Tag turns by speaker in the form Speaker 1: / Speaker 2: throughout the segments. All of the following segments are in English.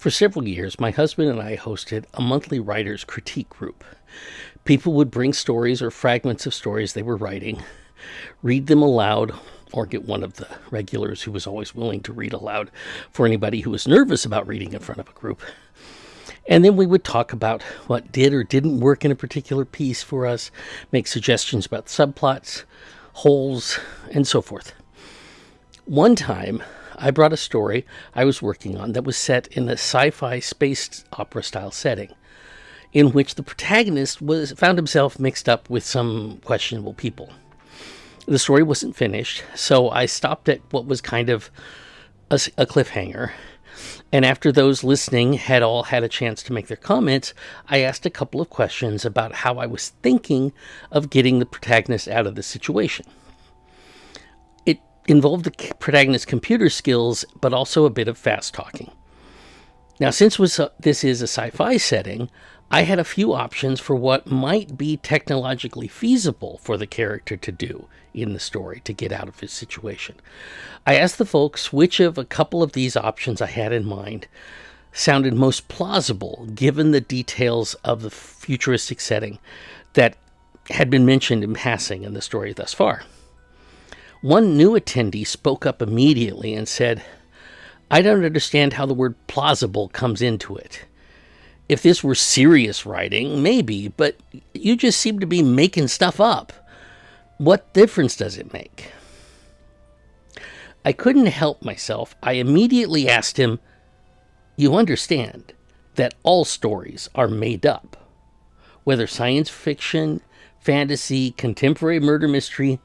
Speaker 1: For several years, my husband and I hosted a monthly writer's critique group. People would bring stories or fragments of stories they were writing, read them aloud, or get one of the regulars who was always willing to read aloud for anybody who was nervous about reading in front of a group. And then we would talk about what did or didn't work in a particular piece for us, make suggestions about subplots, holes, and so forth. One time, I brought a story I was working on that was set in a sci-fi space opera style setting, in which the protagonist found himself mixed up with some questionable people. The story wasn't finished, so I stopped at what was kind of a cliffhanger. And after those listening had all had a chance to make their comments, I asked a couple of questions about how I was thinking of getting the protagonist out of the situation. It involved the protagonist's computer skills, but also a bit of fast talking. Now, since this is a sci-fi setting, I had a few options for what might be technologically feasible for the character to do in the story to get out of his situation. I asked the folks which of a couple of these options I had in mind sounded most plausible given the details of the futuristic setting that had been mentioned in passing in the story thus far. One new attendee spoke up immediately and said, "I don't understand how the word plausible comes into it. If this were serious writing, maybe, but you just seem to be making stuff up. What difference does it make?" I couldn't help myself. I immediately asked him, "You understand that all stories are made up, whether science fiction, fantasy, contemporary murder mystery,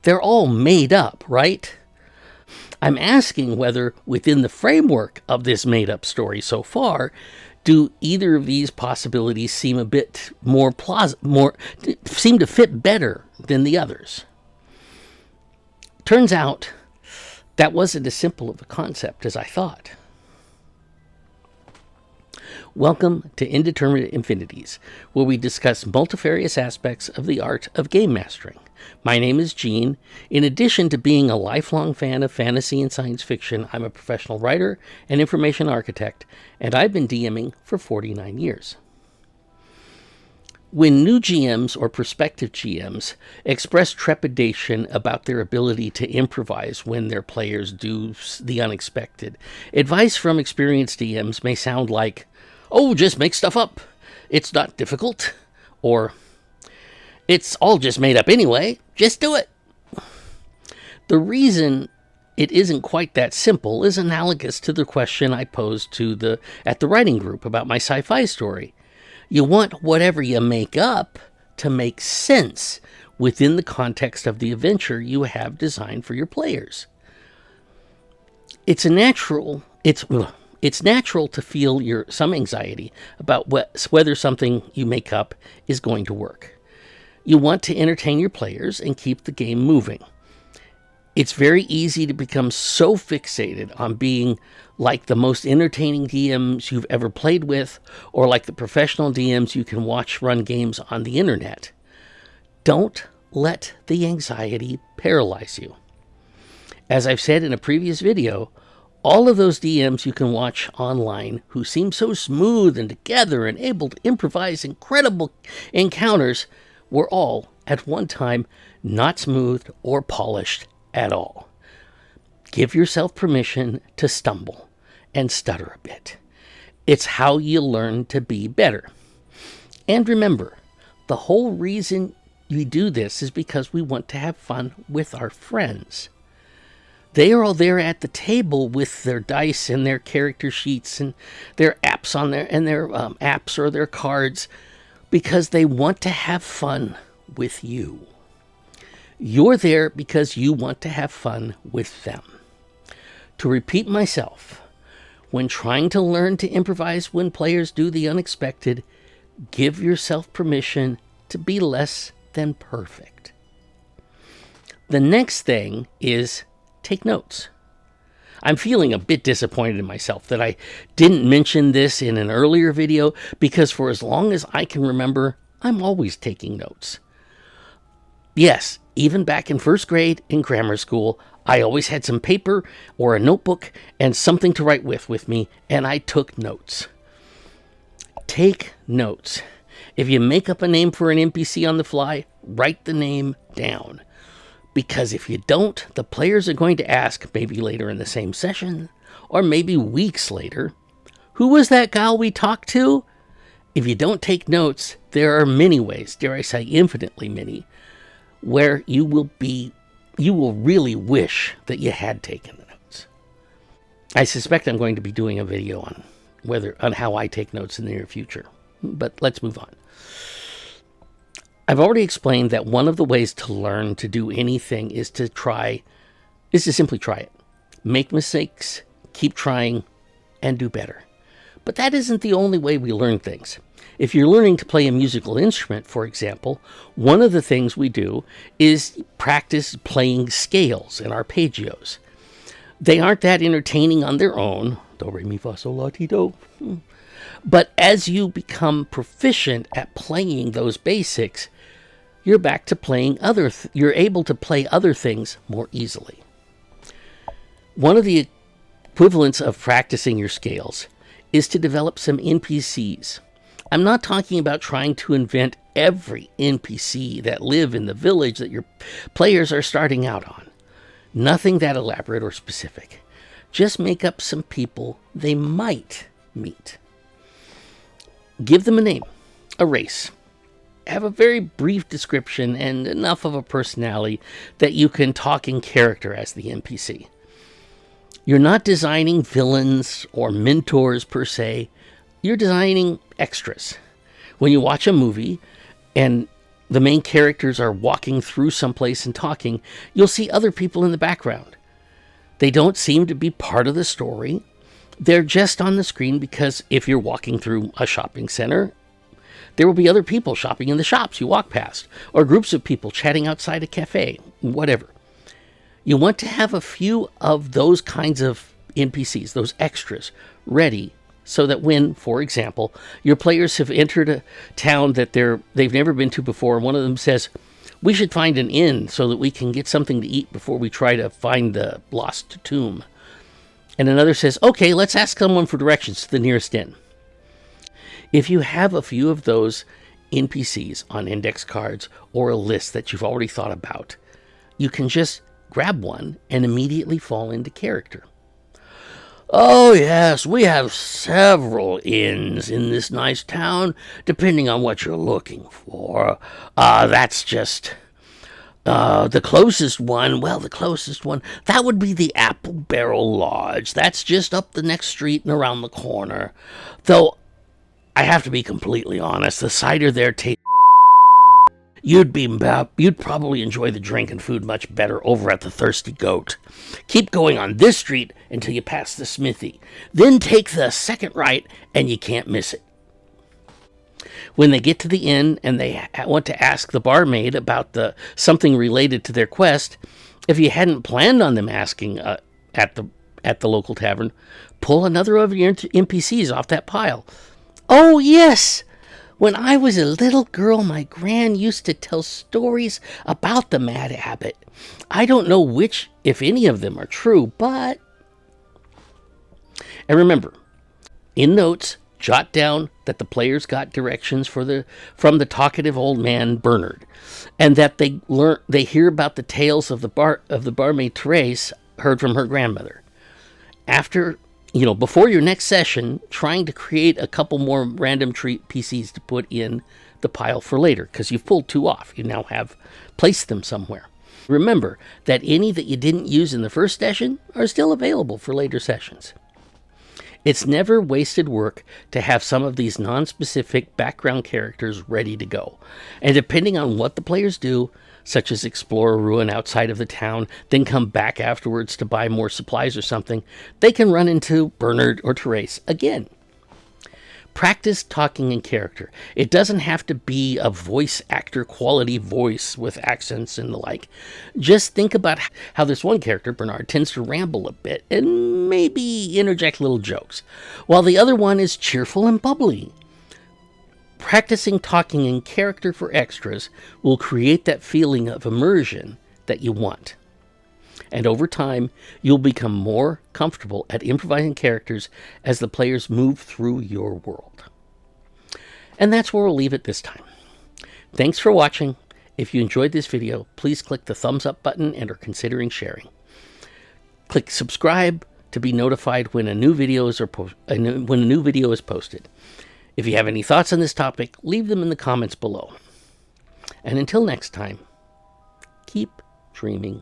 Speaker 1: they're all made up, right? I'm asking whether within the framework of this made-up story so far, do either of these possibilities seem a bit seem to fit better than the others?" Turns out that wasn't as simple of a concept as I thought. Welcome to Indeterminate Infinities, where we discuss multifarious aspects of the art of game mastering. My name is Gene. In addition to being a lifelong fan of fantasy and science fiction, I'm a professional writer and information architect, and I've been DMing for 49 years. When new GMs or prospective GMs express trepidation about their ability to improvise when their players do the unexpected, advice from experienced DMs may sound like, "Oh, just make stuff up. It's not difficult." Or, "It's all just made up anyway. Just do it." The reason it isn't quite that simple is analogous to the question I posed at the writing group about my sci-fi story. You want whatever you make up to make sense within the context of the adventure you have designed for your players. It's natural to feel some anxiety about whether something you make up is going to work. You want to entertain your players and keep the game moving. It's very easy to become so fixated on being like the most entertaining DMs you've ever played with, or like the professional DMs you can watch run games on the internet. Don't let the anxiety paralyze you. As I've said in a previous video, all of those DMs you can watch online who seem so smooth and together and able to improvise incredible encounters were all, at one time, not smooth or polished at all. Give yourself permission to stumble and stutter a bit. It's how you learn to be better. And remember, the whole reason we do this is because we want to have fun with our friends. They are all there at the table with their dice and their character sheets and their apps apps or their cards because they want to have fun with you. You're there because you want to have fun with them. To repeat myself, when trying to learn to improvise when players do the unexpected, give yourself permission to be less than perfect. The next thing is take notes. I'm feeling a bit disappointed in myself that I didn't mention this in an earlier video because for as long as I can remember, I'm always taking notes. Yes, even back in first grade in grammar school, I always had some paper or a notebook and something to write with me, and I took notes. Take notes. If you make up a name for an NPC on the fly, write the name down. Because if you don't, the players are going to ask, maybe later in the same session, or maybe weeks later, who was that gal we talked to? If you don't take notes, there are many ways, dare I say infinitely many, where you will really wish that you had taken the notes. I suspect I'm going to be doing a video on how I take notes in the near future, but let's move on. I've already explained that one of the ways to learn to do anything is to simply try it. Make mistakes, keep trying, and do better. But that isn't the only way we learn things. If you're learning to play a musical instrument, for example, one of the things we do is practice playing scales and arpeggios. They aren't that entertaining on their own. Do, re, mi, fa, sol, la, ti, do. But as you become proficient at playing those basics, you're back to playing you're able to play other things more easily. One of the equivalents of practicing your scales is to develop some NPCs. I'm not talking about trying to invent every NPC that live in the village that your players are starting out on. Nothing that elaborate or specific. Just make up some people they might meet. Give them a name, a race. Have a very brief description and enough of a personality that you can talk in character as the NPC. You're not designing villains or mentors per se. You're designing extras. When you watch a movie and the main characters are walking through someplace and talking, you'll see other people in the background. They don't seem to be part of the story. They're just on the screen because if you're walking through a shopping center, there will be other people shopping in the shops you walk past, or groups of people chatting outside a cafe, whatever. You want to have a few of those kinds of NPCs, those extras, ready so that when, for example, your players have entered a town that they've never been to before, and one of them says, we should find an inn so that we can get something to eat before we try to find the lost tomb. And another says, okay, let's ask someone for directions to the nearest inn. If you have a few of those NPCs on index cards or a list that you've already thought about, you can just grab one and immediately fall into character. Oh yes, we have several inns in this nice town, depending on what you're looking for. That's just the closest one, that would be the Apple Barrel Lodge. That's just up the next street and around the corner. Though, I have to be completely honest, the cider there tastes... You'd probably enjoy the drink and food much better over at the Thirsty Goat. Keep going on this street until you pass the smithy. Then take the second right and you can't miss it. When they get to the inn and they want to ask the barmaid about something related to their quest, if you hadn't planned on them asking at the local tavern, pull another of your NPCs off that pile. Oh, yes! When I was a little girl, my gran used to tell stories about the Mad Abbot. I don't know which, if any of them are true, but... And remember, in notes, jot down that the players got directions from the talkative old man Bernard, and that they hear about the tales of the barmaid Therese heard from her grandmother. Before your next session, trying to create a couple more random PCs to put in the pile for later, because you've pulled two off. You now have placed them somewhere. Remember that any that you didn't use in the first session are still available for later sessions. It's never wasted work to have some of these non-specific background characters ready to go. And depending on what the players do, such as explore a ruin outside of the town, then come back afterwards to buy more supplies or something, they can run into Bernard or Therese again. Practice talking in character. It doesn't have to be a voice actor quality voice with accents and the like. Just think about how this one character, Bernard, tends to ramble a bit and maybe interject little jokes, while the other one is cheerful and bubbly. Practicing talking in character for extras will create that feeling of immersion that you want. and over time, you'll become more comfortable at improvising characters as the players move through your world. And that's where we'll leave it this time. Thanks for watching. If you enjoyed this video, please click the thumbs up button and are considering sharing. Click subscribe to be notified when a new video is posted. If you have any thoughts on this topic, leave them in the comments below. And until next time, keep dreaming.